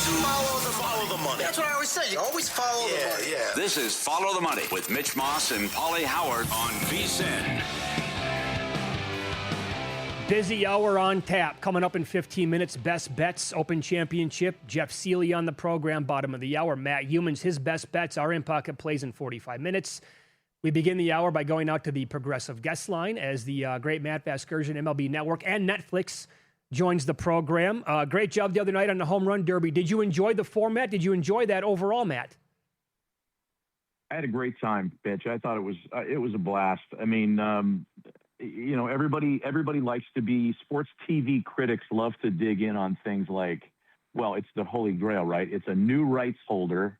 Follow the money. That's what I always say. You always follow the money. Yeah. This is Follow the Money with Mitch Moss and Paulie Howard on VSiN. Busy hour on tap. Coming up in 15 minutes, Best Bets Open Championship. Jeff Seeley on the program, bottom of the hour. Matt Humans, his best bets are in pocket plays in 45 minutes. We begin the hour by going out to the Progressive Guest Line as the great Matt Vasgersian, MLB Network, and Netflix joins the program. Great job the other night on the Home Run Derby. Did you enjoy the format? Did you enjoy that overall, Matt? I had a great time, Bitch. I thought it was a blast. I mean, you know, everybody likes to be sports TV critics love to dig in on things like, well, it's the Holy Grail, right? It's a new rights holder.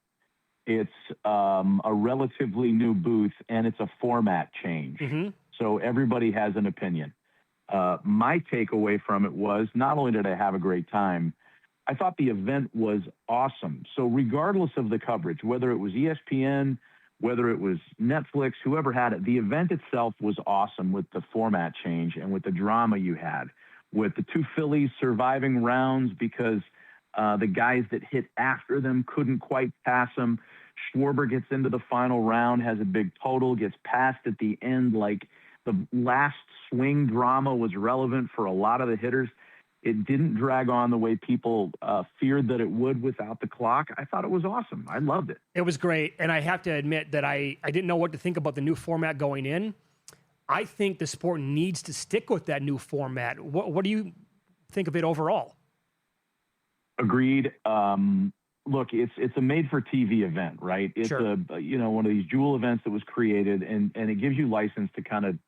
It's a relatively new booth, and it's a format change. Mm-hmm. So everybody has an opinion. My takeaway from it was not only did I have a great time, I thought the event was awesome. So regardless of the coverage, whether it was ESPN, whether it was Netflix, whoever had it, the event itself was awesome with the format change and with the drama you had, with the two Phillies surviving rounds because the guys that hit after them couldn't quite pass them. Schwarber gets into the final round, has a big total, gets passed at the end. Like the last swing drama was relevant for a lot of the hitters. It didn't drag on the way people feared that it would without the clock. I thought it was awesome. I loved it. It was great. And I have to admit that I didn't know what to think about the new format going in. I think the sport needs to stick with that new format. What do you think of it overall? Agreed. Look, it's a made-for-TV event, right? It's sure. One of these jewel events that was created, and it gives you license to kind of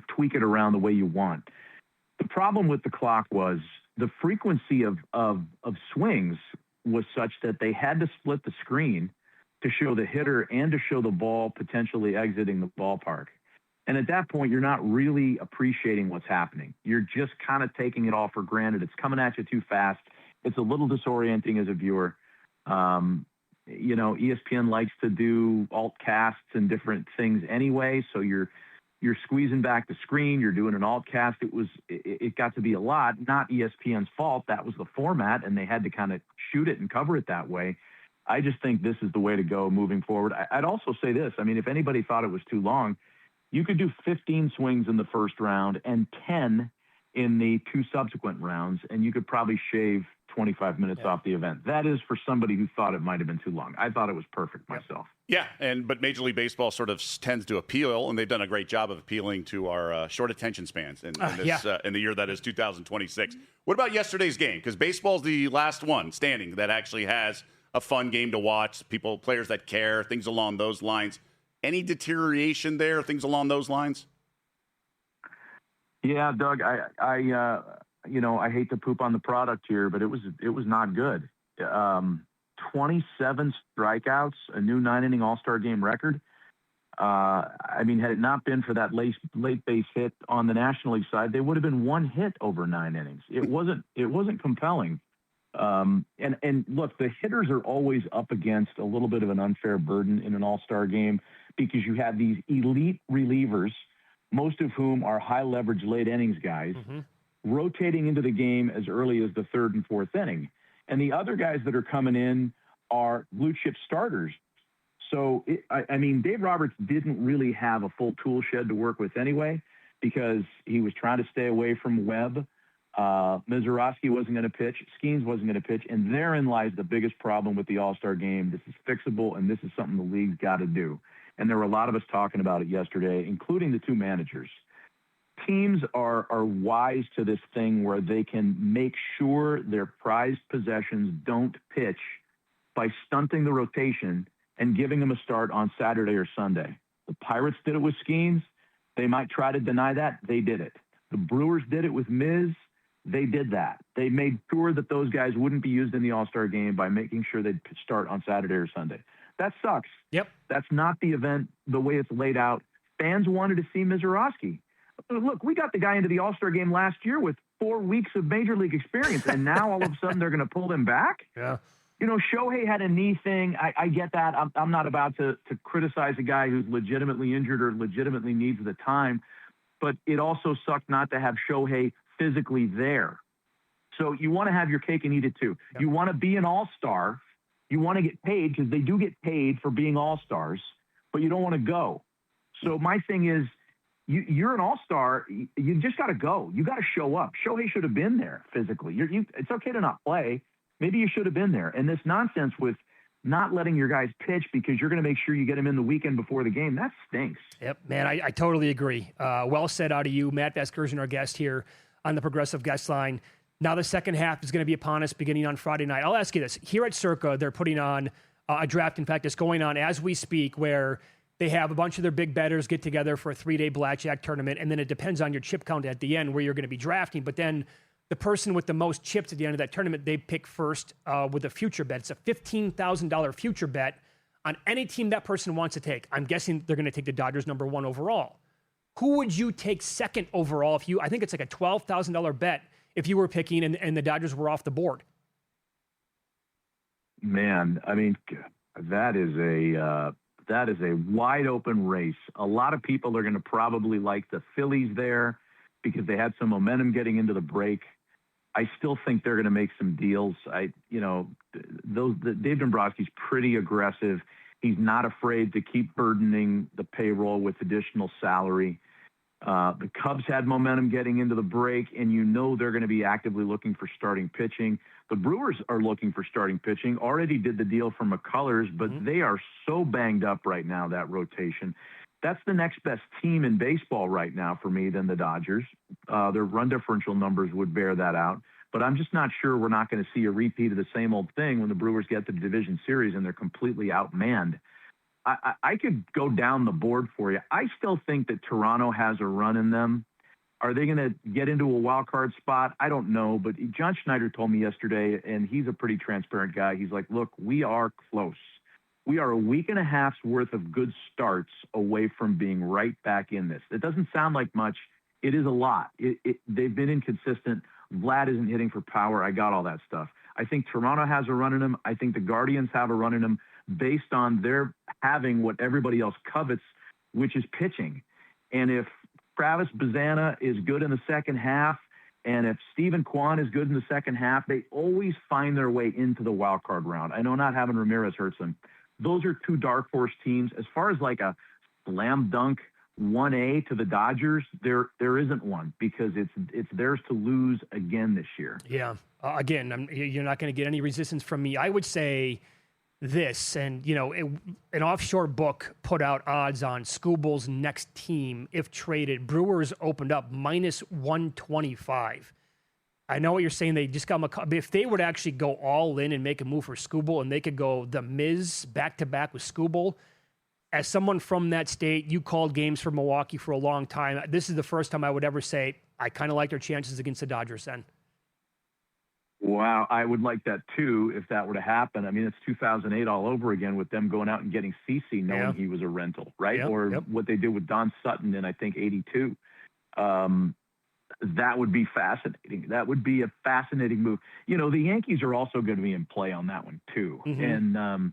tweak it around the way you want. The problem with the clock was the frequency of swings was such that they had to split the screen to show the hitter and to show the ball potentially exiting the ballpark. And at that point, you're not really appreciating what's happening. You're just kind of taking it all for granted. It's coming at you too fast. It's a little disorienting as a viewer. ESPN likes to do alt casts and different things anyway, so you're squeezing back the screen. You're doing an alt cast. It got to be a lot. Not ESPN's fault. That was the format, and they had to kind of shoot it and cover it that way. I just think this is the way to go moving forward. I'd also say this. I mean, if anybody thought it was too long, you could do 15 swings in the first round and 10 in the two subsequent rounds, and you could probably shave 25 minutes off the event. That is for somebody who thought it might have been too long. I thought it was perfect myself. Yeah, but Major League Baseball sort of tends to appeal, and they've done a great job of appealing to our short attention spans in the year that is 2026. What about yesterday's game? Because baseball's the last one standing that actually has a fun game to watch, players that care, things along those lines. Any deterioration there, things along those lines? Yeah, Doug, I hate to poop on the product here, but it was not good. 27 strikeouts, a new 9-inning All-Star game record. Had it not been for that late base hit on the National League side, they would have been one hit over 9 innings. It wasn't compelling. And look, the hitters are always up against a little bit of an unfair burden in an All-Star game because you have these elite relievers, most of whom are high leverage late innings guys, rotating into the game as early as the third and fourth inning. And the other guys that are coming in are blue chip starters. So, Dave Roberts didn't really have a full tool shed to work with anyway, because he was trying to stay away from Webb. Mizorowski wasn't going to pitch. Skeens wasn't going to pitch. And therein lies the biggest problem with the All-Star game. This is fixable, and this is something the league's got to do. And there were a lot of us talking about it yesterday, including the two managers. Teams are wise to this thing where they can make sure their prized possessions don't pitch by stunting the rotation and giving them a start on Saturday or Sunday. The Pirates did it with Skeens. They might try to deny that. They did it. The Brewers did it with Miz. They did that. They made sure that those guys wouldn't be used in the All-Star game by making sure they'd start on Saturday or Sunday. That sucks. Yep. That's not the event the way it's laid out. Fans wanted to see Mizorowski. Look, we got the guy into the All-Star game last year with 4 weeks of Major League experience, and now all of a sudden they're going to pull him back? Yeah. Shohei had a knee thing. I get that. I'm not about to criticize a guy who's legitimately injured or legitimately needs the time, but it also sucked not to have Shohei physically there. So you want to have your cake and eat it too. Yep. You want to be an all-star. You want to get paid because they do get paid for being all-stars, but you don't want to go. So my thing is, you're an all-star. You just got to go. You got to show up. Shohei should have been there physically. It's okay to not play. Maybe you should have been there. And this nonsense with not letting your guys pitch because you're going to make sure you get them in the weekend before the game, that stinks. Yep, man, I totally agree. Well said out of you. Matt Vasgersian, our guest here on the Progressive Guest Line. Now the second half is going to be upon us beginning on Friday night. I'll ask you this. Here at Circa, they're putting on a draft. In fact, it's going on as we speak, where they have a bunch of their big bettors get together for a 3-day blackjack tournament, and then it depends on your chip count at the end where you're going to be drafting. But then the person with the most chips at the end of that tournament, they pick first with a future bet. It's a $15,000 future bet on any team that person wants to take. I'm guessing they're going to take the Dodgers #1 overall. Who would you take second overall if you? I think it's like a $12,000 bet if you were picking and the Dodgers were off the board. Man, I mean, that is a wide open race. A lot of people are going to probably like the Phillies there because they had some momentum getting into the break. I still think they're going to make some deals. Dave Dombrowski's pretty aggressive. He's not afraid to keep burdening the payroll with additional salary. The Cubs had momentum getting into the break, and they're going to be actively looking for starting pitching. The Brewers are looking for starting pitching. Already did the deal for McCullers, but they are so banged up right now, that rotation. That's the next best team in baseball right now for me than the Dodgers. Their run differential numbers would bear that out. But I'm just not sure we're not going to see a repeat of the same old thing when the Brewers get to the division series and they're completely outmanned. I could go down the board for you. I still think that Toronto has a run in them. Are they going to get into a wild card spot? I don't know. But John Schneider told me yesterday, and he's a pretty transparent guy. He's like, look, we are close. We are a week and a half's worth of good starts away from being right back in this. It doesn't sound like much. It is a lot. They've been inconsistent. Vlad isn't hitting for power. I got all that stuff. I think Toronto has a run in them. I think the Guardians have a run in them based on their having what everybody else covets, which is pitching. And if Travis Bazana is good in the second half, and if Stephen Kwan is good in the second half, they always find their way into the wild card round. I know not having Ramirez hurts them. Those are two dark horse teams. As far as like a slam dunk 1A to the Dodgers, there isn't one because it's theirs to lose again this year. Yeah. Again, you're not going to get any resistance from me. I would say this, and an offshore book put out odds on Skubal's next team if traded. Brewers opened up -125. I know what you're saying. They just got McCullers. If they would actually go all in and make a move for Skubal, and they could go the Miz back-to-back with Skubal, as someone from that state, you called games for Milwaukee for a long time. This is the first time I would ever say I kind of like their chances against the Dodgers then. Wow, I would like that too if that were to happen. I mean, it's 2008 all over again with them going out and getting CeCe knowing he was a rental, right? What they did with Don Sutton in, I think, 82. That would be fascinating. That would be a fascinating move. The Yankees are also going to be in play on that one too. Mm-hmm. And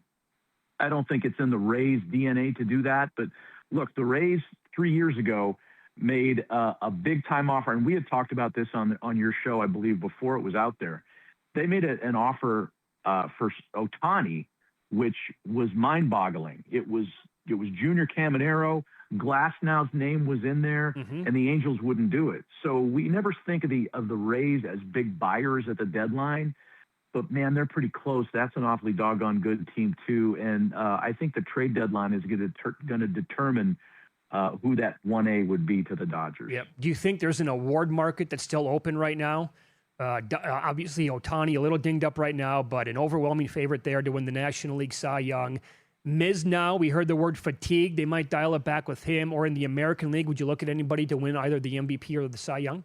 I don't think it's in the Rays' DNA to do that. But look, the Rays 3 years ago made a big-time offer, and we had talked about this on your show, I believe, before it was out there. They made an offer for Ohtani, which was mind-boggling. It was Junior Caminero. Glasnow's name was in there, and the Angels wouldn't do it. So we never think of the Rays as big buyers at the deadline. But, man, they're pretty close. That's an awfully doggone good team, too. And I think the trade deadline is going to determine who that 1A would be to the Dodgers. Yep. Do you think there's an award market that's still open right now? Obviously, Ohtani a little dinged up right now, but an overwhelming favorite there to win the National League Cy Young. Miz now, we heard the word fatigue. They might dial it back with him. Or in the American League, would you look at anybody to win either the MVP or the Cy Young?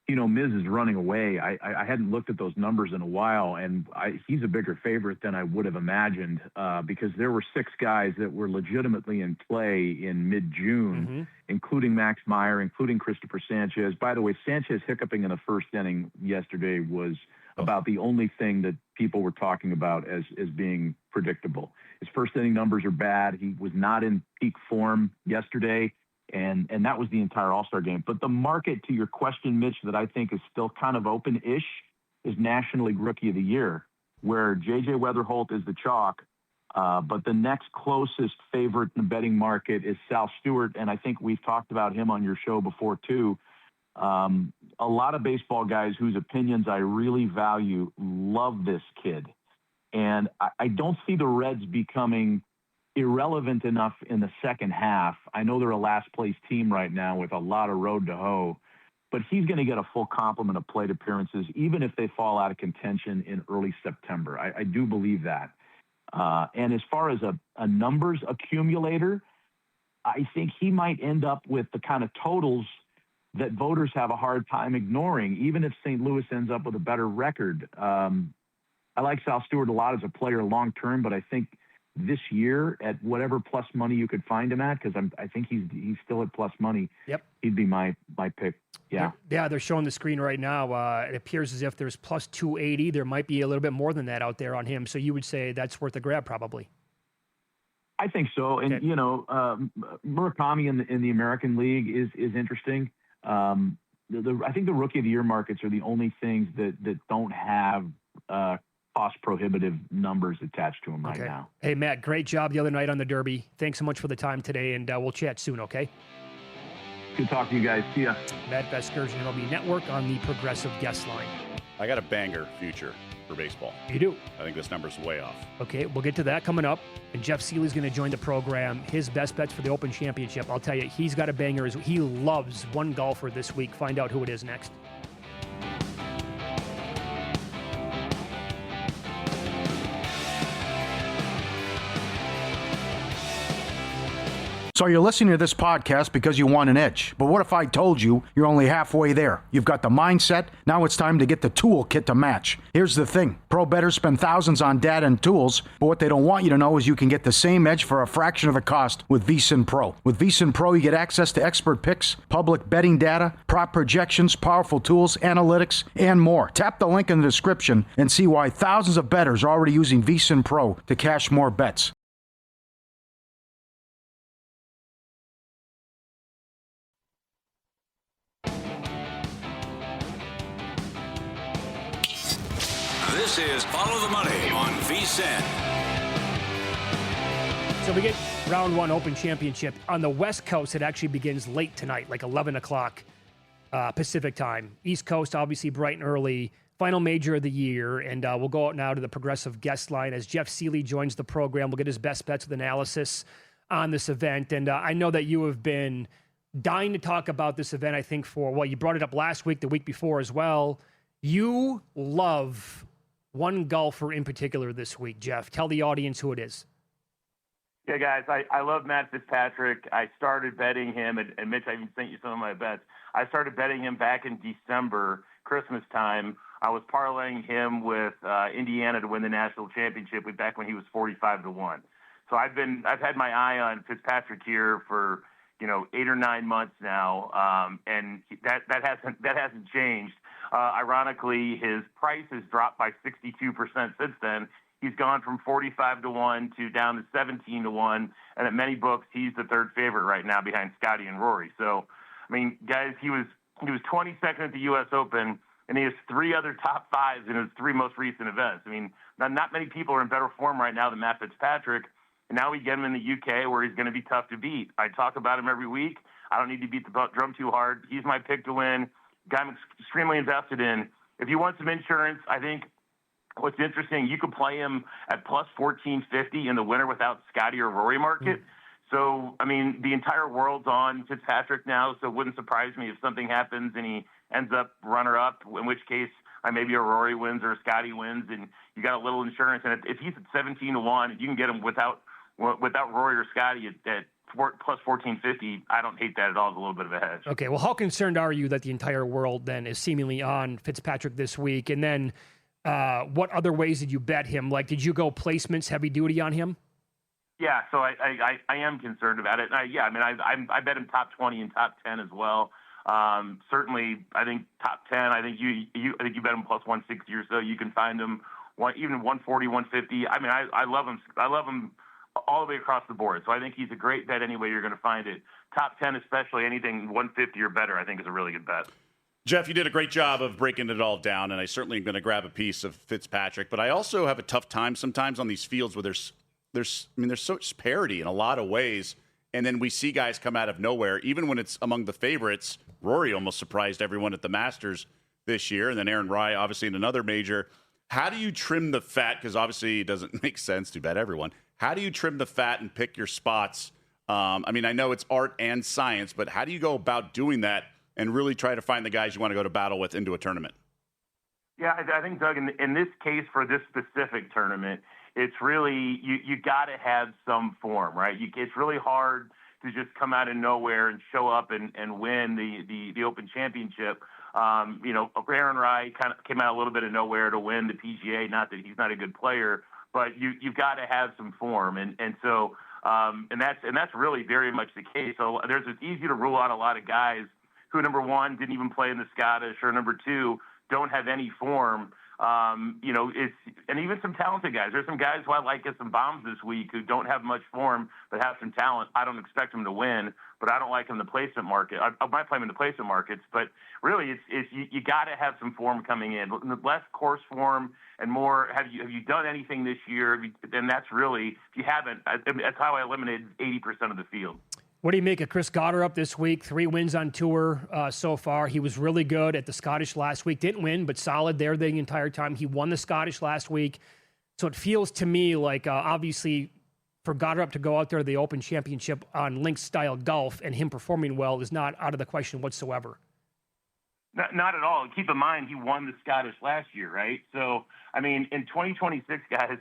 Miz is running away. I hadn't looked at those numbers in a while, and he's a bigger favorite than I would have imagined because there were 6 guys that were legitimately in play in mid-June, including Max Meyer, including Christopher Sanchez. By the way, Sanchez hiccuping in the first inning yesterday was about the only thing that people were talking about as being predictable. His first inning numbers are bad. He was not in peak form yesterday. And that was the entire All-Star game. But the market, to your question, Mitch, that I think is still kind of open-ish is National League Rookie of the Year, where J.J. Weatherholt is the chalk. But the next closest favorite in the betting market is Sal Stewart, and I think we've talked about him on your show before too. A lot of baseball guys whose opinions I really value love this kid. And I don't see the Reds becoming irrelevant enough in the second half. I know they're a last-place team right now with a lot of road to hoe, but he's going to get a full complement of plate appearances, even if they fall out of contention in early September. I do believe that. And as far as a numbers accumulator, I think he might end up with the kind of totals that voters have a hard time ignoring, even if St. Louis ends up with a better record. I like Sal Stewart a lot as a player long-term, but I think this year at whatever plus money you could find him at, because I think he's still at plus money. Yep. He'd be my pick. Yeah. Yeah, they're showing the screen right now. It appears as if there's plus 280. There might be a little bit more than that out there on him. So you would say that's worth a grab probably. I think so. And, Okay. Murakami in the American League is interesting. I think the Rookie of the Year markets are the only things that don't have cost prohibitive numbers attached to them right now. Hey, Matt, great job the other night on the Derby. Thanks so much for the time today, and we'll chat soon, okay? Good talking to you guys. See ya. Matt Vasgersian, MLB Network on the Progressive Guest Line. I got a banger future for baseball. You do? I think this number's way off. Okay, we'll get to that coming up. And Jeff Seeley's going to join the program. His best bets for the Open Championship. I'll tell you, he's got a banger. He loves one golfer this week. Find out who it is next. So you're listening to this podcast because you want an edge. But what if I told you you're only halfway there? You've got the mindset. Now it's time to get the toolkit to match. Here's the thing. Pro bettors spend thousands on data and tools, but what they don't want you to know is you can get the same edge for a fraction of the cost with VSiN Pro. With VSiN Pro, you get access to expert picks, public betting data, prop projections, powerful tools, analytics, and more. Tap the link in the description and see why thousands of bettors are already using VSiN Pro to cash more bets. This is Follow the Money on VSiN. So we get round one Open Championship. On the West Coast, it actually begins late tonight, like 11 o'clock Pacific time. East Coast, obviously bright and early. Final major of the year. And we'll go out now to the Progressive Guest Line as Jeff Seeley joins the program. We'll get his best bets with analysis on this event. And I know that you have been dying to talk about this event, I think, you brought it up last week, the week before as well. You love one golfer in particular this week, Jeff. Tell the audience who it is. Yeah, guys, I love Matt Fitzpatrick. I started betting him, and Mitch, I even sent you some of my bets. I started betting him back in December, Christmas time. I was parlaying him with Indiana to win the national championship back when he was 45-1. So I've had my eye on Fitzpatrick here for 8 or 9 months now, and that hasn't changed. Ironically, his price has dropped by 62% since then. He's gone from 45-1 to down to 17-1, and at many books, he's the third favorite right now behind Scotty and Rory. So, I mean, guys, he was 22nd at the U.S. Open, and he has 3 other top 5s in his 3 most recent events. I mean, not many people are in better form right now than Matt Fitzpatrick, and now we get him in the UK where he's going to be tough to beat. I talk about him every week. I don't need to beat the drum too hard. He's my pick to win. Guy I'm extremely invested in. If you want some insurance, I think what's interesting, you could play him at plus 1450 in the winner without Scotty or Rory market. So, I mean, the entire world's on Fitzpatrick now, so it wouldn't surprise me if something happens and he ends up runner-up, in which case maybe a Rory wins or a Scotty wins, and you got a little insurance. And if he's at 17-1, you can get him without Rory or Scotty at plus 1450. I don't hate that at all. It's a little bit of a hedge. Okay, well, how concerned are you that the entire world then is seemingly on Fitzpatrick this week? And then what other ways did you bet him? Like, did you go placements heavy duty on him? Yeah, so I am concerned about it. I bet him top 20 and top 10 as well. Certainly, I think top 10. I think you bet him plus 160 or so. You can find him even 140, 150. I mean, I love him. I love him all the way across the board. So I think he's a great bet any way you're going to find it. Top 10, especially anything 150 or better, I think is a really good bet. Jeff, you did a great job of breaking it all down, and I certainly am going to grab a piece of Fitzpatrick. But I also have a tough time sometimes on these fields where there's such parity in a lot of ways, and then we see guys come out of nowhere. Even when it's among the favorites, Rory almost surprised everyone at the Masters this year, and then Aaron Rai, obviously, in another major. How do you trim the fat? Because obviously it doesn't make sense to bet everyone. How do you trim the fat and pick your spots? I know it's art and science, but how do you go about doing that and really try to find the guys you want to go to battle with into a tournament? Yeah, I think, Doug, in this case for this specific tournament, it's really you got to have some form, right? It's really hard to just come out of nowhere and show up and win the Open Championship. Aaron Rai kind of came out a little bit of nowhere to win the PGA. Not that he's not a good player, but you've got to have some form, and that's really very much the case. So it's easy to rule out a lot of guys who, number one, didn't even play in the Scottish, or number two, don't have any form. And even some talented guys. There's some guys who I like at some bombs this week who don't have much form but have some talent. I don't expect them to win, but I don't like them in the placement market. I might play them in the placement markets, but really, you got to have some form coming in. Less course form and more. Have you done anything this year? Then that's really, if you haven't, that's how I eliminated 80% of the field. What do you make of Chris Gotterup this week? 3 wins on tour so far. He was really good at the Scottish last week. Didn't win, but solid there the entire time. He won the Scottish last week. So it feels to me like, obviously, for Gotterup to go out there to the Open Championship on links-style golf and him performing well is not out of the question whatsoever. Not at all. Keep in mind, he won the Scottish last year, right? So, in 2026, guys,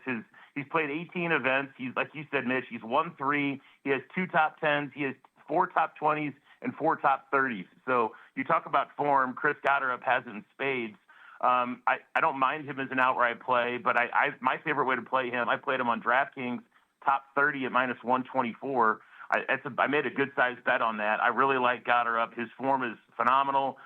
he's played 18 events. He's, like you said, Mitch, he's won 3. He has 2 top 10s. He has 4 top 20s and 4 top 30s. So you talk about form. Chris Gotterup has it in spades. I don't mind him as an outright play, but my favorite way to play him, I played him on DraftKings, top 30 at minus 124. I made a good-sized bet on that. I really like Gotterup. His form is phenomenal.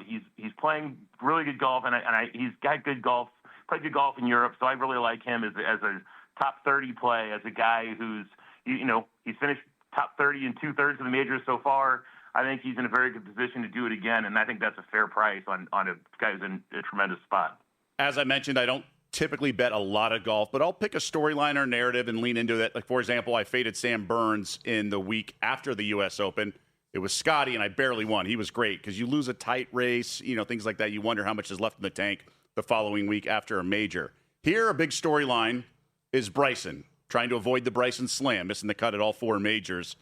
He's playing really good golf, and he's got good golf, played good golf in Europe, so I really like him as a top 30 play, as a guy who's, he's finished top 30 in 2/3 of the majors so far. I think he's in a very good position to do it again, and I think that's a fair price on a guy who's in a tremendous spot. As I mentioned, I don't typically bet a lot of golf, but I'll pick a storyline or narrative and lean into it. Like, for example, I faded Sam Burns in the week after the U.S. Open. It was Scotty, and I barely won. He was great because you lose a tight race, things like that. You wonder how much is left in the tank the following week after a major. Here, a big storyline is Bryson, trying to avoid the Bryson Slam, missing the cut at all 4 majors.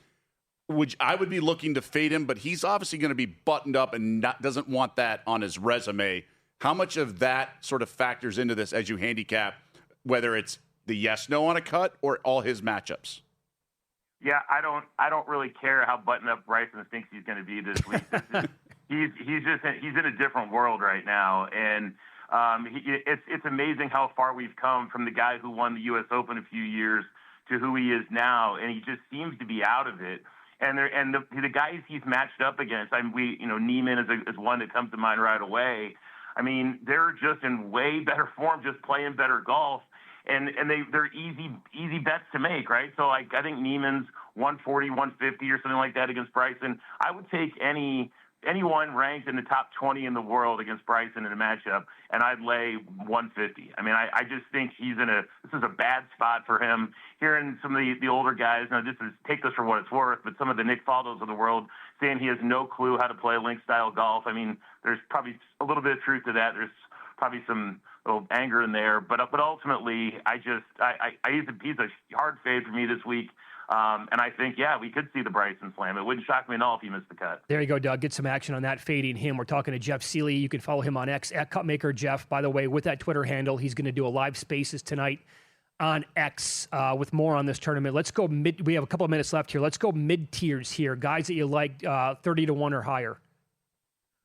I would be looking to fade him, but he's obviously going to be buttoned up and doesn't want that on his resume. How much of that sort of factors into this as you handicap, whether it's the yes/no on a cut or all his matchups? Yeah, I don't really care how buttoned up Bryson thinks he's going to be this week. He's in a different world right now, and it's amazing how far we've come from the guy who won the U.S. Open a few years to who he is now, and he just seems to be out of it. And the guys he's matched up against, Niemann is one that comes to mind right away. They're just in way better form, just playing better golf. And they're easy bets to make, right? So I think Niemann's 140, 150 or something like that against Bryson. I would take anyone ranked in the top 20 in the world against Bryson in a matchup, and I'd lay 150. I just think this is a bad spot for him. Hearing some of the older guys, take this for what it's worth, but some of the Nick Faldos of the world saying he has no clue how to play link-style golf. There's probably a little bit of truth to that. There's probably some little anger in there, but ultimately, he's a hard fade for me this week. And I think, we could see the Bryson Slam. It wouldn't shock me at all if he missed the cut. There you go, Doug. Get some action on that, fading him. We're talking to Jeff Seeley. You can follow him on X at Cupmaker Jeff. By the way, with that Twitter handle, he's going to do a live Spaces tonight on X with more on this tournament. Let's go mid. We have a couple of minutes left here. Let's go mid-tiers here. Guys that you like 30-1 or higher.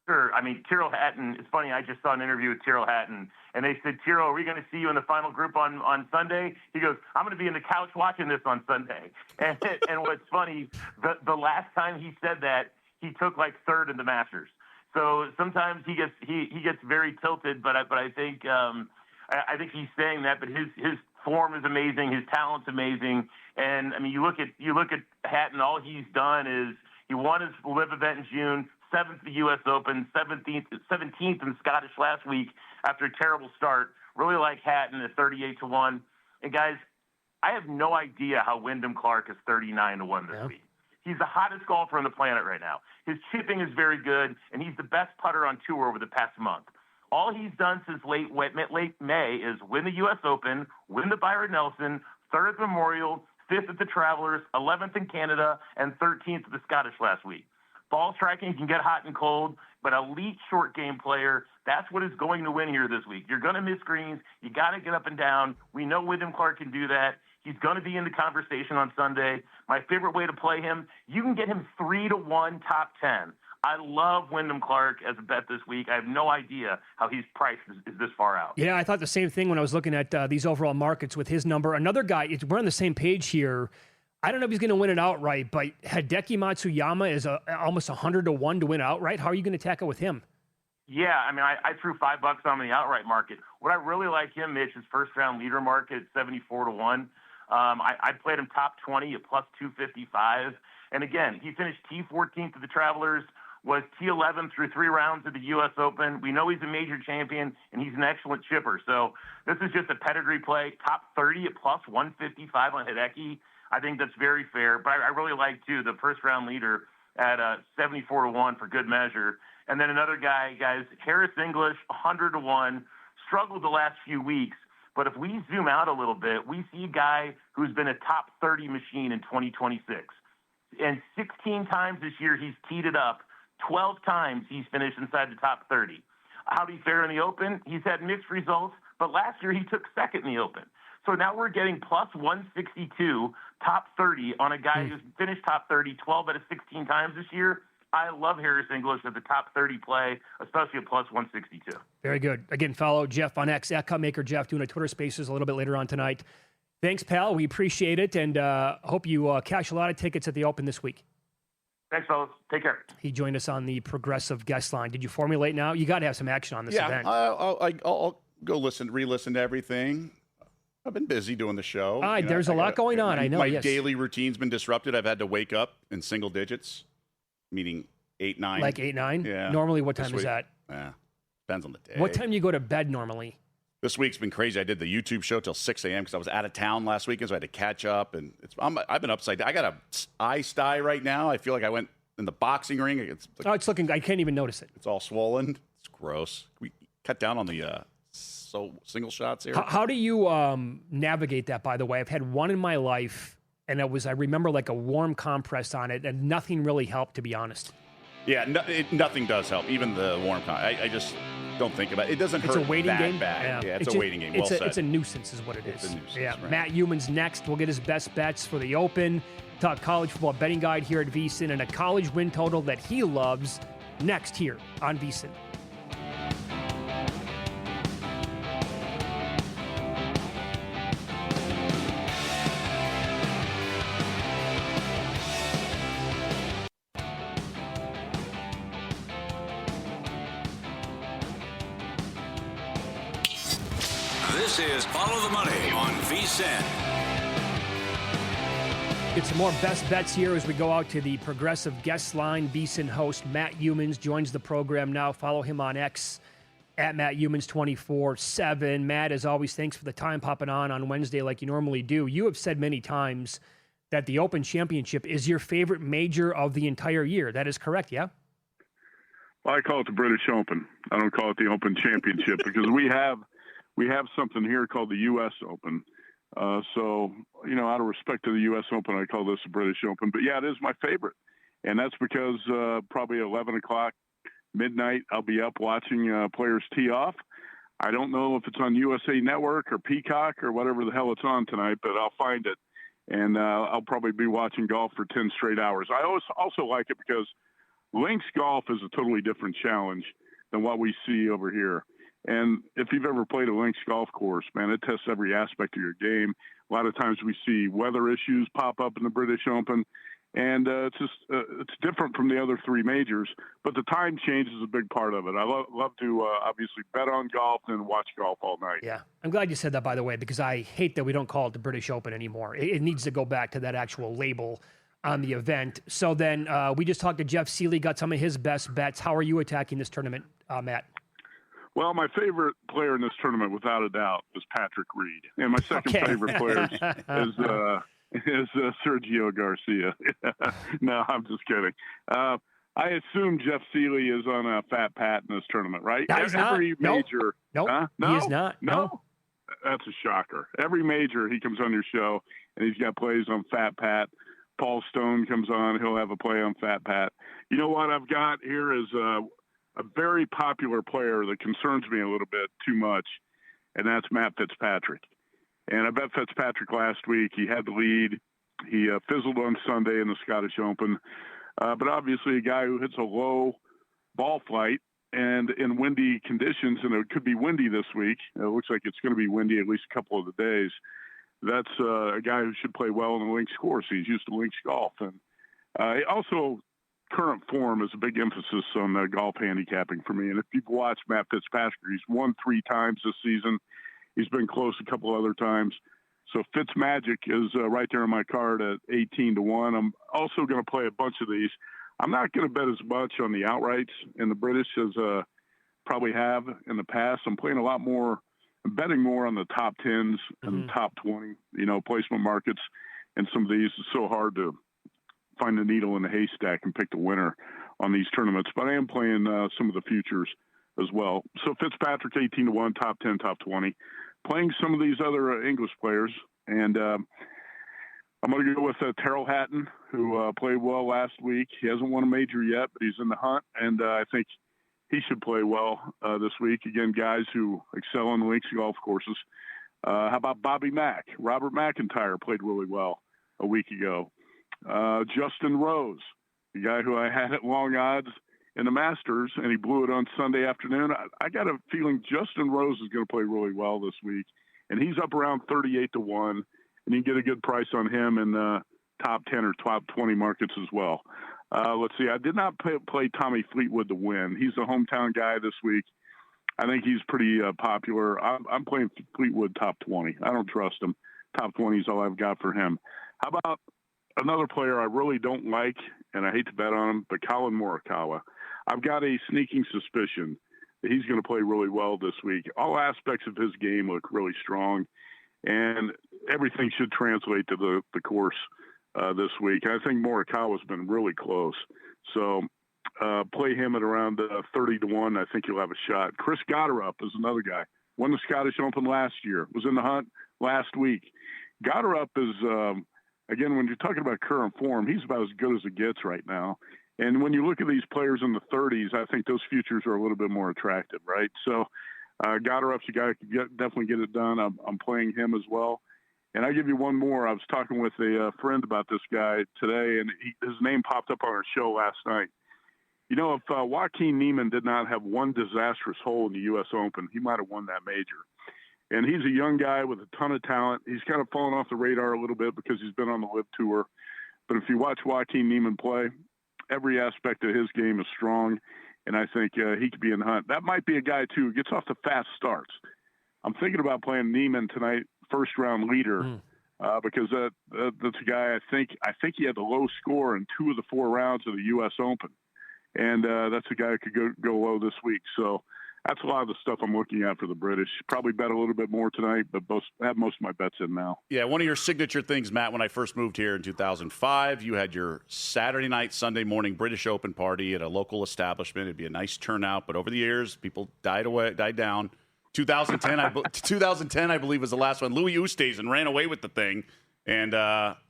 Sure. Tyrrell Hatton, it's funny, I just saw an interview with Tyrrell Hatton, and they said, Tyrrell, are we going to see you in the final group on Sunday? He goes, I'm going to be in the couch watching this on Sunday. And what's funny, the last time he said that, he took like 3rd in the Masters. So sometimes he gets very tilted, but I think he's saying that, but his form is amazing. His talent's amazing. And I mean, you look at Hatton. All he's done is he won his LIV event in June, 7th at the U.S. Open, 17th in Scottish last week after a terrible start. Really like Hatton at 38-1. And guys, I have no idea how Wyndham Clark is 39-1 this week. He's the hottest golfer on the planet right now. His chipping is very good, and he's the best putter on tour over the past month. All he's done since late May is win the U.S. Open, win the Byron Nelson, 3rd at the Memorial, 5th at the Travelers, 11th in Canada, and 13th at the Scottish last week. Ball striking can get hot and cold, but elite short game player, that's what is going to win here this week. You're going to miss greens. You got to get up and down. We know Wyndham Clark can do that. He's going to be in the conversation on Sunday. My favorite way to play him, you can get him 3-1 top 10. I love Wyndham Clark as a bet this week. I have no idea how he's priced is this far out. Yeah, I thought the same thing when I was looking at these overall markets with his number. Another guy, we're on the same page here. I don't know if he's going to win it outright, but Hideki Matsuyama is almost 100-1 to win outright. How are you going to tackle with him? Yeah, I mean, I threw $5 on the outright market. What I really like him, Mitch, is first-round leader market at 74-1. I played him top 20 at plus 255. And again, he finished T14th at the Travelers, was T11 through 3 rounds of the U.S. Open. We know he's a major champion, and he's an excellent chipper. So this is just a pedigree play. Top 30 at plus 155 on Hideki. I think that's very fair. But I really like, too, the first-round leader at 74-1 for good measure. And then another guy, guys, Harris English, 100-1, struggled the last few weeks. But if we zoom out a little bit, we see a guy who's been a top 30 machine in 2026. And 16 times this year he's teed it up. 12 times he's finished inside the top 30. How did he fare in the Open? He's had mixed results, but last year he took second in the Open. So now we're getting plus 162, top 30 on a guy who's finished top 30 12 out of 16 times this year. I love Harris English at the top 30 play, especially at plus 162. Very good. Again, follow Jeff on X, at Cupmaker Jeff, doing a Twitter Spaces a little bit later on tonight. Thanks, pal. We appreciate it, and hope you cash a lot of tickets at the Open this week. Thanks, fellas. Take care. He joined us on the Progressive guest line. Did you formulate now? You got to have some action on this event. I'll go re-listen to everything. I've been busy doing the show. All right, there's a lot going on. I know. My daily routine's been disrupted. I've had to wake up in single digits, meaning 8, 9. Like 8, 9? Yeah. Normally, what time is that? Yeah. Depends on the day. What time do you go to bed normally? This week's been crazy. I did the YouTube show till 6 a.m. because I was out of town last weekend, so I had to catch up. And I've been upside down. I got a eye sty right now. I feel like I went in the boxing ring. It's looking. I can't even notice it. It's all swollen. It's gross. We cut down on the single shots here. How do you navigate that? By the way, I've had one in my life, and I remember like a warm compress on it, and nothing really helped, to be honest. Yeah, nothing does help. Even the warm compress. I just don't think about it. It doesn't hurt. It's a waiting that game. bad. Yeah, it's a waiting game. It's a nuisance, is what it is. It's a nuisance. Yeah, right. Matt Youmans next. We'll get his best bets for the Open. Talk college football betting guide here at VSiN, and a college win total that he loves next here on VSiN. This is Follow the Money on VSiN. Get some more best bets here as we go out to the Progressive guest line. VSiN host Matt Youmans joins the program now. Follow him on X at Matt Youmans 24/7. Matt, as always, thanks for the time popping on Wednesday like you normally do. You have said many times that the Open Championship is your favorite major of the entire year. That is correct, yeah? Well, I call it the British Open. I don't call it the Open Championship because we have something here called the U.S. Open. So, out of respect to the U.S. Open, I call this the British Open. But, yeah, it is my favorite. And that's because probably 11 o'clock, midnight, I'll be up watching players tee off. I don't know if it's on USA Network or Peacock or whatever the hell it's on tonight, but I'll find it. And I'll probably be watching golf for 10 straight hours. I also like it because links golf is a totally different challenge than what we see over here. And if you've ever played a links golf course, man, it tests every aspect of your game. A lot of times we see weather issues pop up in the British Open, And it's different from the other three majors, but the time change is a big part of it. I love to obviously bet on golf and watch golf all night. Yeah, I'm glad you said that, by the way, because I hate that we don't call it the British Open anymore. It needs to go back to that actual label on the event. So then we just talked to Jeff Seeley, got some of his best bets. How are you attacking this tournament, Matt? Well, my favorite player in this tournament, without a doubt, is Patrick Reed, and my second favorite player is Sergio Garcia. No, I'm just kidding. I assume Jeff Seeley is on a fat pat in this tournament, right? Every major. Nope. He is not. No. That's a shocker. Every major, he comes on your show, and he's got plays on Fat Pat. Paul Stone comes on. He'll have a play on Fat Pat. You know what I've got here is a very popular player that concerns me a little bit too much, and that's Matt Fitzpatrick. And I bet Fitzpatrick last week. He had the lead. He fizzled on Sunday in the Scottish Open. But obviously a guy who hits a low ball flight and in windy conditions, and it could be windy this week. It looks like it's going to be windy at least a couple of the days. That's a guy who should play well in the links course. He's used to links golf. And also current form is a big emphasis on golf handicapping for me. And if you've watched Matt Fitzpatrick, he's won 3 times this season. He's been close a couple other times. So Fitzmagic is right there on my card at 18-1. I'm also going to play a bunch of these. I'm not going to bet as much on the outrights in the British as probably have in the past. I'm playing a lot more, I'm betting more on the top 10s and the top 20, placement markets. And some of these, it's so hard to find the needle in the haystack and pick the winner on these tournaments. But I am playing some of the futures as well. So Fitzpatrick 18-1, top 10, top 20. Playing some of these other English players, and I'm going to go with Terrell Hatton, who played well last week. He hasn't won a major yet, but he's in the hunt, and I think he should play well this week. Again, guys who excel on the links golf courses. How about Bobby Mack? Robert McIntyre played really well a week ago. Justin Rose, the guy who I had at long odds in the Masters, and he blew it on Sunday afternoon. I got a feeling Justin Rose is going to play really well this week, and he's up around 38-1, and you can get a good price on him in the top 10 or top 20 markets as well. Let's see. I did not play Tommy Fleetwood to win. He's a hometown guy this week. I think he's pretty popular. I'm playing Fleetwood top 20. I don't trust him. Top 20 is all I've got for him. How about another player I really don't like, and I hate to bet on him, but Colin Morikawa. I've got a sneaking suspicion that he's going to play really well this week. All aspects of his game look really strong, and everything should translate to the course this week. I think Morikawa's been really close. So play him at around 30-1. I think he'll have a shot. Chris Gotterup is another guy. Won the Scottish Open last year. Was in the hunt last week. Gotterup is, again, when you're talking about current form, he's about as good as it gets right now. And when you look at these players in the 30s, I think those futures are a little bit more attractive, right? So Gotterup's a guy who can definitely get it done. I'm playing him as well. And I'll give you one more. I was talking with a friend about this guy today, and his name popped up on our show last night. You know, if Joaquin Niemann did not have one disastrous hole in the U.S. Open, he might have won that major. And he's a young guy with a ton of talent. He's kind of fallen off the radar a little bit because he's been on the LIV Tour. But if you watch Joaquin Niemann play, every aspect of his game is strong, and I think he could be in the hunt. That might be a guy, too, who gets off the fast starts. I'm thinking about playing Niemann tonight, first-round leader, because that's a guy I think he had the low score in 2 of the 4 rounds of the U.S. Open, and that's a guy who could go low this week. So that's a lot of the stuff I'm looking at for the British. Probably bet a little bit more tonight, but have most of my bets in now. Yeah, one of your signature things, Matt, when I first moved here in 2005, you had your Saturday night, Sunday morning British Open party at a local establishment. It'd be a nice turnout, but over the years, people died down. 2010, I believe, was the last one. Louis Oosthuizen ran away with the thing, and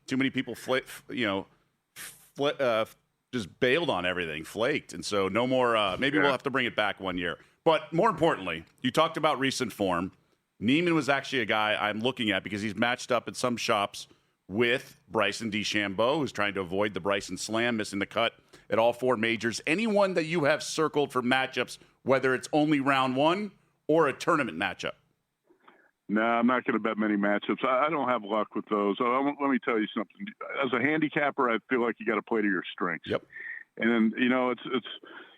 too many people just bailed on everything, flaked. And so no more, maybe we'll have to bring it back one year. But more importantly, you talked about recent form. Niemann was actually a guy I'm looking at because he's matched up at some shops with Bryson DeChambeau, who's trying to avoid the Bryson Slam, missing the cut at all 4 majors. Anyone that you have circled for matchups, whether it's only round 1 or a tournament matchup? No, I'm not going to bet many matchups. I don't have luck with those. Let me tell you something. As a handicapper, I feel like you got to play to your strengths. Yep. And it's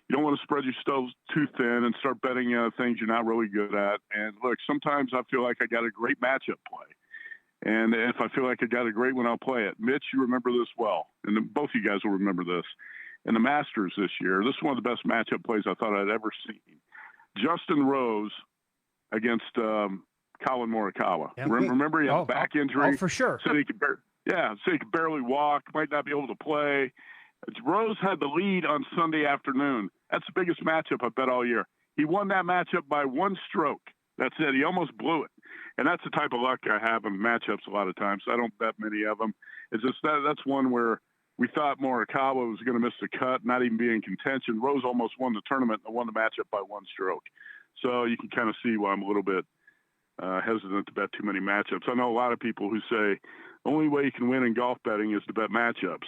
you don't want to spread yourself too thin and start betting things you're not really good at. And look, sometimes I feel like I got a great matchup play. And if I feel like I got a great one, I'll play it. Mitch, you remember this well, and both of you guys will remember this. In the Masters this year, this is one of the best matchup plays I thought I'd ever seen. Justin Rose against Colin Morikawa. Yeah. Remember he had a back injury. Oh, for sure. Said he could barely walk, might not be able to play. Rose had the lead on Sunday afternoon. That's the biggest matchup I bet all year. He won that matchup by 1 stroke. That's it. He almost blew it. And that's the type of luck I have in matchups a lot of times. I don't bet many of them. It's just that's one where we thought Morikawa was going to miss the cut, not even be in contention. Rose almost won the tournament and won the matchup by 1 stroke. So you can kind of see why I'm a little bit hesitant to bet too many matchups. I know a lot of people who say the only way you can win in golf betting is to bet matchups.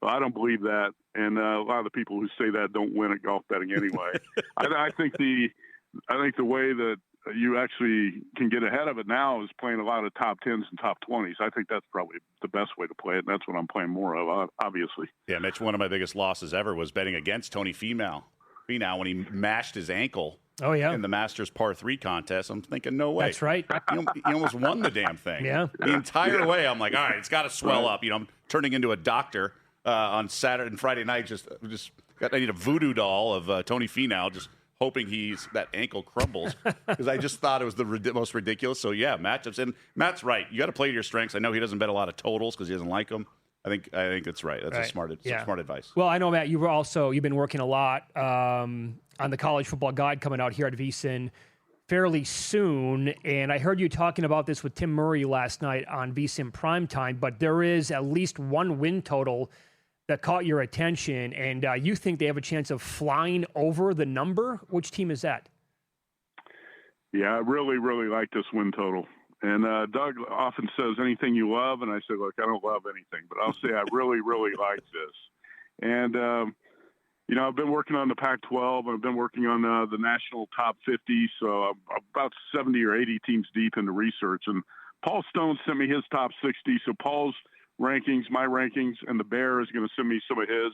Well, I don't believe that, and a lot of the people who say that don't win at golf betting anyway. I think the way that you actually can get ahead of it now is playing a lot of top 10s and top 20s. I think that's probably the best way to play it, and that's what I'm playing more of, obviously. Yeah, Mitch, one of my biggest losses ever was betting against Tony Finau when he mashed his ankle. Oh, yeah. In the Masters par 3 contest. I'm thinking, no way. That's right. He almost won the damn thing. Yeah. The entire way, I'm like, all right, it's got to swell up. I'm turning into a doctor on Saturday and Friday night. I need a voodoo doll of Tony Finau, just hoping that ankle crumbles, because I just thought it was the most ridiculous. So, yeah, matchups. And Matt's right. You got to play to your strengths. I know he doesn't bet a lot of totals because he doesn't like them. I think that's right. That's smart advice. Well, I know, Matt, you've been working a lot on the College Football Guide coming out here at VSiN fairly soon. And I heard you talking about this with Tim Murray last night on VSiN Primetime, but there is at least one win total that caught your attention, and you think they have a chance of flying over the number. Which team is that? Yeah, I really, really like this win total. And Doug often says, anything you love? And I say, look, I don't love anything, but I'll say I really, really like this. And, I've been working on the Pac-12. I've been working on the national top 50. So I'm about 70 or 80 teams deep into research. And Paul Stone sent me his top 60. So Paul's rankings, my rankings, and the Bear is going to send me some of his.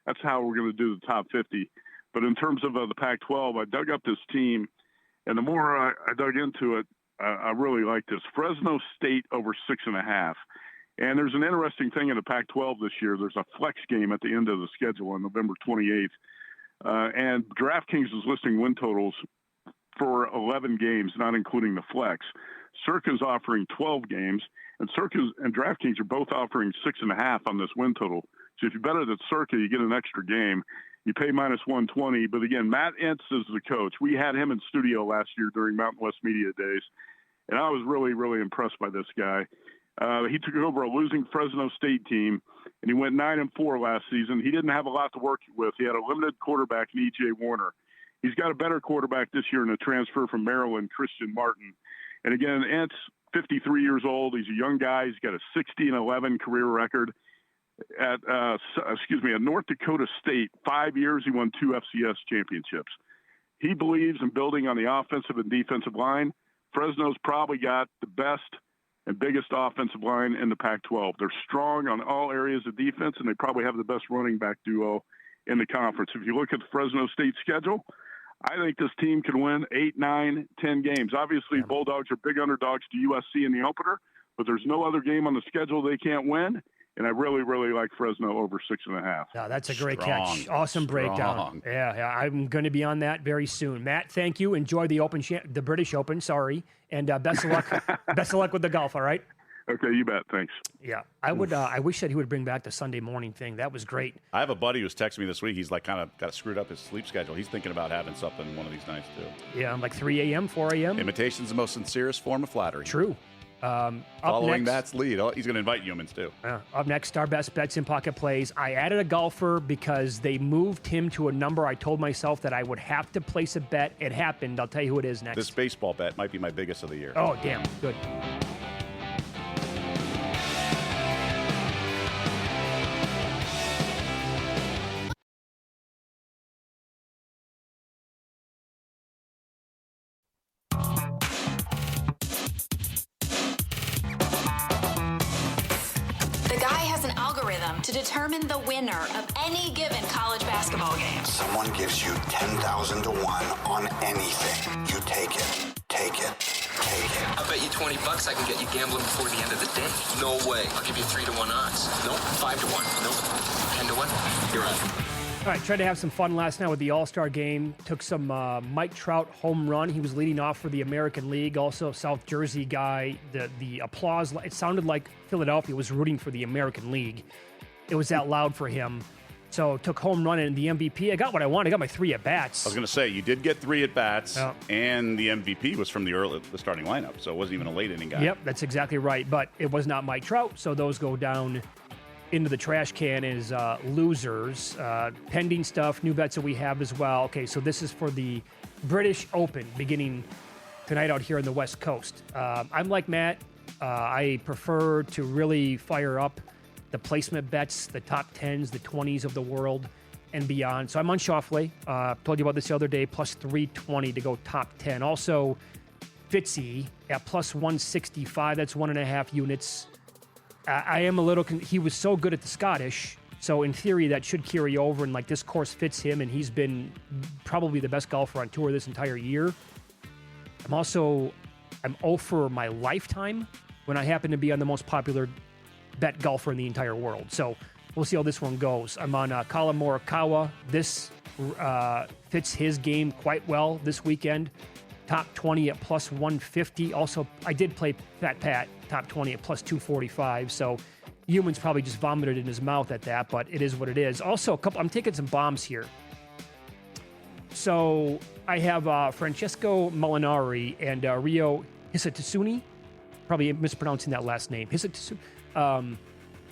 That's how we're going to do the top 50. But in terms of the Pac-12, I dug up this team. And the more I dug into it, I really like this. Fresno State over 6.5. And there's an interesting thing in the Pac-12 this year. There's a flex game at the end of the schedule on November 28th. And DraftKings is listing win totals for 11 games, not including the flex. Circa's offering 12 games, and Circa and DraftKings are both offering 6.5 on this win total. So if you bet it at Circa, you get an extra game. You pay minus 120. But again, Matt Entz is the coach. We had him in studio last year during Mountain West Media Days, and I was really, really impressed by this guy. He took over a losing Fresno State team, and he went 9-4 last season. He didn't have a lot to work with. He had a limited quarterback in E.J. Warner. He's got a better quarterback this year in a transfer from Maryland, Christian Martin. And again, Entz, 53 years old. He's a young guy. He's got a 60-11 career record. At North Dakota State, 5 years, he won 2 FCS championships. He believes in building on the offensive and defensive line. Fresno's probably got the best and biggest offensive line in the Pac-12. They're strong on all areas of defense, and they probably have the best running back duo in the conference. If you look at the Fresno State schedule, I think this team can win 8, 9, 10 games. Obviously, Bulldogs are big underdogs to USC in the opener, but there's no other game on the schedule they can't win. And I really, really like Fresno over 6.5. Yeah, that's a great catch. Awesome breakdown. Yeah, I'm going to be on that very soon. Matt, thank you. Enjoy the the British Open. Sorry, and best of luck. Best of luck with the golf. All right. Okay, you bet. Thanks. Yeah, I would. I wish that he would bring back the Sunday morning thing. That was great. I have a buddy who's texting me this week. He's like kind of got screwed up his sleep schedule. He's thinking about having something one of these nights too. Yeah, like 3 a.m., 4 a.m. Imitation's the most sincerest form of flattery. True. Following Matt's lead. He's going to invite humans, too. Up next, our best bets in pocket plays. I added a golfer because they moved him to a number. I told myself that I would have to place a bet. It happened. I'll tell you who it is next. This baseball bet might be my biggest of the year. Oh, damn. Good. to determine the winner of any given college basketball game. Someone gives you 10,000 to 1 on anything. You take it. Take it. Take it. I'll bet you $20 I can get you gambling before the end of the day. No way. I'll give you 3 to 1 odds. Nope. 5 to 1. Nope. 10 to 1. You're on. All right, tried to have some fun last night with the All-Star game. Took some Mike Trout home run. He was leading off for the American League. Also, South Jersey guy. The applause, it sounded like Philadelphia was rooting for the American League. It was that loud for him. So took home run and the MVP. I got what I wanted. I got my 3 at-bats. I was going to say, you did get 3 at-bats, and the MVP was from the starting lineup, so it wasn't even a late-inning guy. Yep, that's exactly right. But it was not Mike Trout, so those go down into the trash can as losers. Pending stuff, new bets that we have as well. Okay, so this is for the British Open beginning tonight out here on the West Coast. I'm like Matt. I prefer to really fire up the placement bets, the top 10s, the 20s of the world and beyond. So I'm on Schauffele. Told you about this the other day, plus 320 to go top 10. Also, Fitzy at plus 165. That's 1.5 units. I am a little... he was so good at the Scottish, so in theory that should carry over, and like this course fits him, and he's been probably the best golfer on tour this entire year. I'm 0 for my lifetime when I happen to be on the most popular bet golfer in the entire world. So we'll see how this one goes. I'm on Colin Morikawa. This fits his game quite well this weekend. Top 20 at plus 150. Also, I did play Pat, top 20 at plus 245. So Humans probably just vomited in his mouth at that, but it is what it is. Also, I'm taking some bombs here. So I have Francesco Molinari and Rio Hisatatsuni. Probably mispronouncing that last name. Hisatatsuni.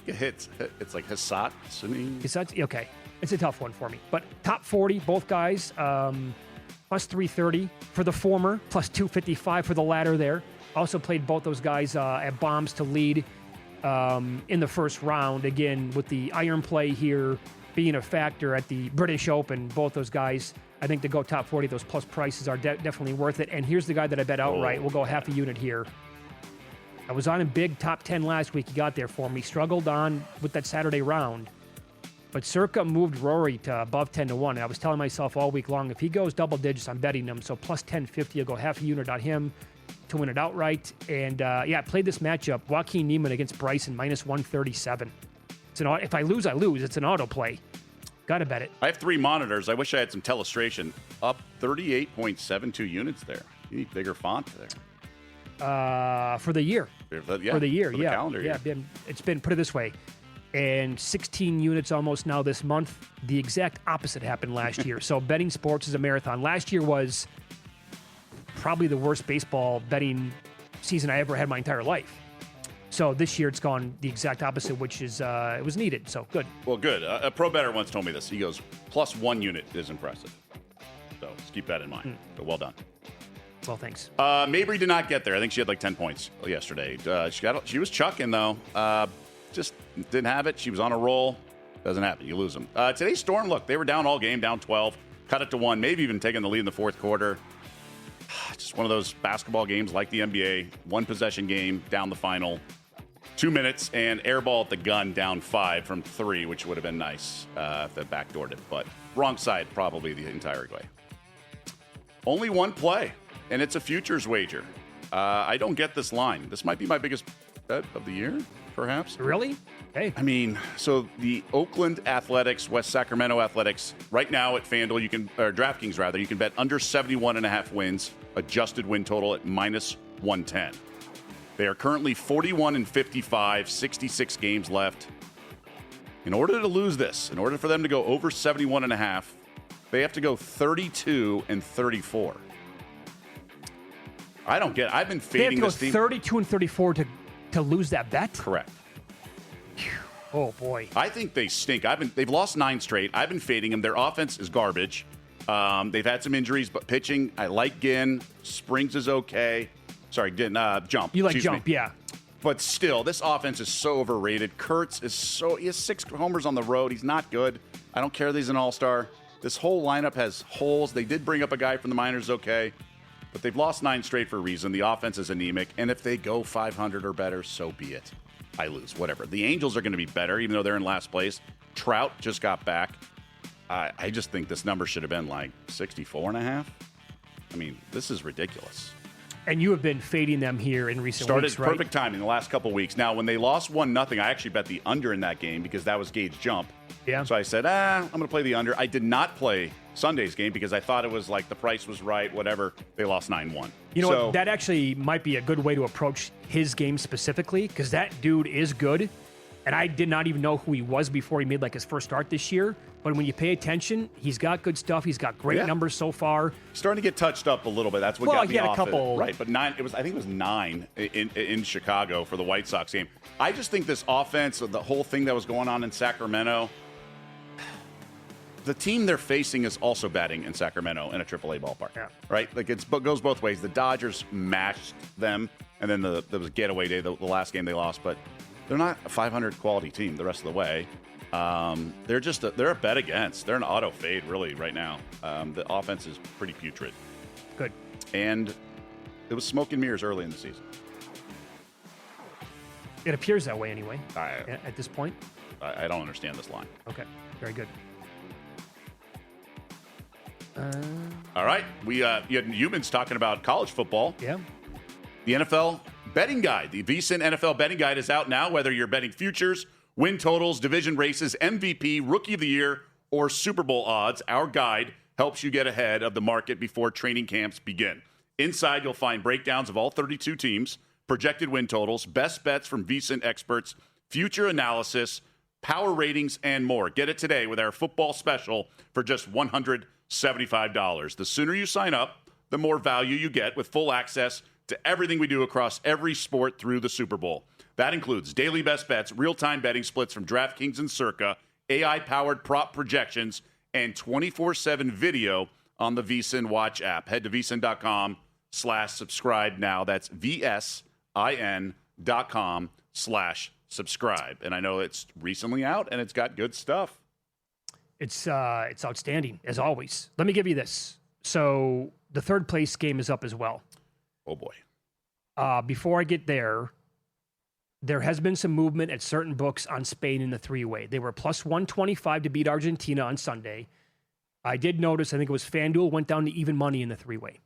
It's like Hisatsuni. Okay. It's a tough one for me. But top 40, both guys. Plus 330 for the former, plus 255 for the latter there. Also played both those guys at bombs to lead in the first round. Again, with the iron play here being a factor at the British Open, both those guys, I think to go top 40, those plus prices are definitely worth it. And here's the guy that I bet outright. We'll go half a unit here. I was on a big top 10 last week. He got there for me. Struggled on with that Saturday round. But Circa moved Rory to above 10 to 1. And I was telling myself all week long, if he goes double digits, I'm betting him. So plus 1050, I'll go half a unit on him to win it outright. And I played this matchup, Joaquin Niemann against Bryson, minus 137. If I lose, I lose. It's an auto play. Got to bet it. I have 3 monitors. I wish I had some telestration. Up 38.72 units there. You need bigger font there. For the year. For the calendar year. Yeah, it's been, put it this way, and 16 units almost now this month. The exact opposite happened last year. So betting sports is a marathon. Last year was probably the worst baseball betting season I ever had my entire life. So this year it's gone the exact opposite, which is it was needed. So good. Well, good. A pro bettor once told me this. He goes, plus 1 unit is impressive. So just keep that in mind. But well done. Well, thanks. Mabry did not get there. I think she had like 10 points yesterday. She was chucking, though. Just didn't have it. She was on a roll. Doesn't happen. You lose them. Today's Storm, look, they were down all game, down 12. Cut it to 1, maybe even taking the lead in the fourth quarter. Just one of those basketball games like the NBA. 1-possession game, down the final. 2 minutes, and air ball at the gun, down 5 from 3, which would have been nice if they backdoored it. But wrong side probably the entire way. Only one play, and it's a futures wager. I don't get this line. This might be my biggest bet of the year, perhaps. Really? Hey. I mean, so the Oakland Athletics, West Sacramento Athletics, right now at FanDuel, or DraftKings rather, you can bet under 71.5 wins, adjusted win total at minus 110. They are currently 41-55, 66 games left. In order to lose this, in order for them to go over 71.5, they have to go 32-34. I don't get it. I've been fading this team. They have to go 32-34 to lose that bet? Correct. Oh, boy. I think they stink. They've lost 9 straight. I've been fading them. Their offense is garbage. They've had some injuries, but pitching, I like Ginn. Springs is okay. Sorry, Jump. You like Jump, yeah. But still, this offense is so overrated. Kurtz he has 6 homers on the road. He's not good. I don't care that he's an all-star. This whole lineup has holes. They did bring up a guy from the minors, okay. But they've lost 9 straight for a reason. The offense is anemic. And if they go 500 or better, so be it. I lose, whatever. The Angels are going to be better, even though they're in last place. Trout just got back. I just think this number should have been like 64.5. I mean, this is ridiculous. And you have been fading them here in recent weeks, right? Started perfect timing the last couple weeks. Now, when they lost 1-0, I actually bet the under in that game because that was Gage jump. Yeah. So I said, I'm going to play the under. I did not play Sunday's game because I thought it was like the price was right, whatever. They lost 9-1. You know what? That actually might be a good way to approach his game specifically because that dude is good. And I did not even know who he was before he made like his first start this year. But when you pay attention, he's got good stuff. He's got great numbers so far. Starting to get touched up a little bit. That's what got me he had off a couple. Right, but 9. I think it was 9 in Chicago for the White Sox game. I just think this offense, the whole thing that was going on in Sacramento, the team they're facing is also batting in Sacramento in a AAA ballpark. Yeah. Right? Like it goes both ways. The Dodgers mashed them, and then there was a getaway day, the last game they lost, but they're not a 500 quality team the rest of the way. They're a bet against. They're an auto fade really right now. The offense is pretty putrid. Good. And it was smoke and mirrors early in the season. It appears that way anyway. At this point, I don't understand this line. Okay, very good. All right, you had humans talking about college football. Yeah. The NFL betting guide, the VSiN NFL betting guide is out now. Whether you're betting futures, win totals, division races, MVP, Rookie of the Year, or Super Bowl odds, our guide helps you get ahead of the market before training camps begin. Inside, you'll find breakdowns of all 32 teams, projected win totals, best bets from VSiN experts, future analysis, power ratings, and more. Get it today with our football special for just $175. The sooner you sign up, the more value you get with full access to everything we do across every sport through the Super Bowl. That includes daily best bets, real-time betting splits from DraftKings and Circa, AI-powered prop projections, and 24/7 video on the VSiN Watch app. Head to vsin.com/subscribe now. That's VSIN.com/subscribe. And I know it's recently out, and it's got good stuff. It's outstanding, as always. Let me give you this. So the third place game is up as well. Oh, boy. Before I get there, there has been some movement at certain books on Spain in the three-way. They were plus 125 to beat Argentina on Sunday. I did notice, I think it was FanDuel, went down to even money in the three-way.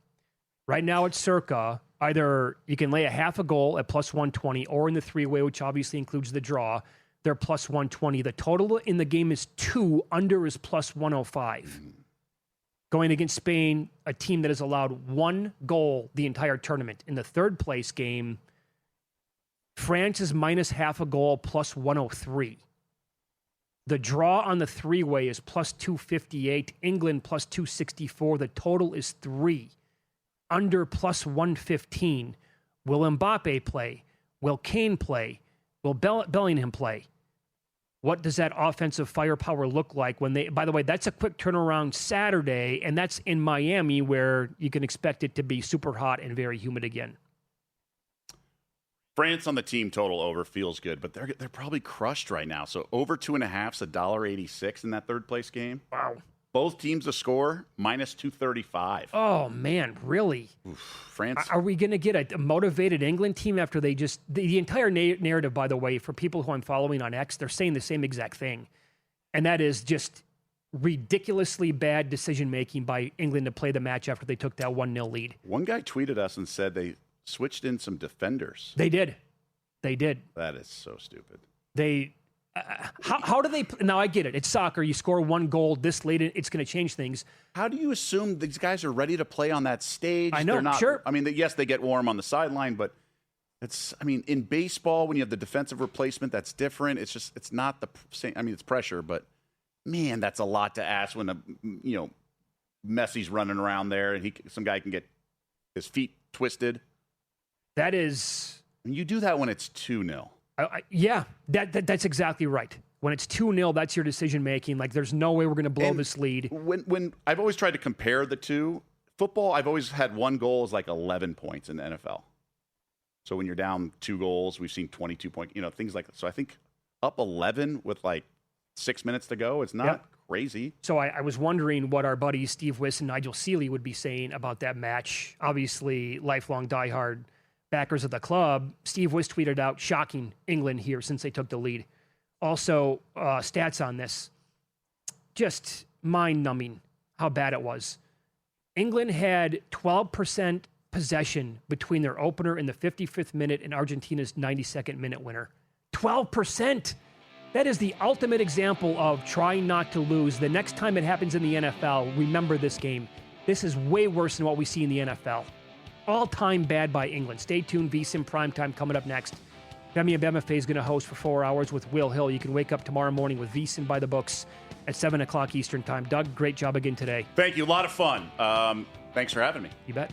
Right now at Circa, either you can lay a half a goal at plus 120 or in the three-way, which obviously includes the draw, they're plus 120. The total in the game is 2, under is plus 105. Going against Spain, a team that has allowed 1 goal the entire tournament. In the third place game, France is minus half a goal, plus 103. The draw on the three-way is plus 258. England plus 264. The total is 3. Under plus 115. Will Mbappe play? Will Kane play? Will Bellingham play? What does that offensive firepower look like when they, by the way, that's a quick turnaround Saturday, and that's in Miami where you can expect it to be super hot and very humid again. France on the team total over feels good, but they're probably crushed right now. So over 2.5 is $1.86 in that third place game. Wow. Both teams to score minus 235. Oh man, really? Oof, France. Are we going to get a motivated England team after they just the entire narrative? By the way, for people who I'm following on X, they're saying the same exact thing, and that is just ridiculously bad decision making by England to play the match after they took that 1-0 lead. One guy tweeted us and said they switched in some defenders. They did. That is so stupid. How do they now? I get it. It's soccer. You score 1 goal this late, it's going to change things. How do you assume these guys are ready to play on that stage? I know. They're not, sure. I mean, yes, they get warm on the sideline, but it's. I mean, in baseball, when you have the defensive replacement, that's different. It's just. It's not the same. I mean, it's pressure, but man, that's a lot to ask when Messi's running around there and some guy can get his feet twisted. That is. And you do that when it's 2-0. Yeah, that's exactly right. When it's 2-0, that's your decision making. Like, there's no way we're going to blow this lead. When I've always tried to compare the two, football, I've always had 1 goal is like 11 points in the NFL. So when you're down 2 goals, we've seen 22 points, things like that. So I think up 11 with like 6 minutes to go, it's not crazy. So I was wondering what our buddies Steve Wiss and Nigel Seeley would be saying about that match. Obviously, lifelong diehard backers of the club, Steve Wiss tweeted out, shocking England here since they took the lead. Also, stats on this, just mind-numbing how bad it was. England had 12% possession between their opener in the 55th minute and Argentina's 92nd minute winner. 12%! That is the ultimate example of trying not to lose. The next time it happens in the NFL, remember this game. This is way worse than what we see in the NFL. All-time bad by England. Stay tuned. VSiN Primetime coming up next. Femi Abebefe is going to host for 4 hours with Will Hill. You can wake up tomorrow morning with VSiN by the books at 7 o'clock Eastern Time. Doug, great job again today. Thank you. A lot of fun. Thanks for having me. You bet.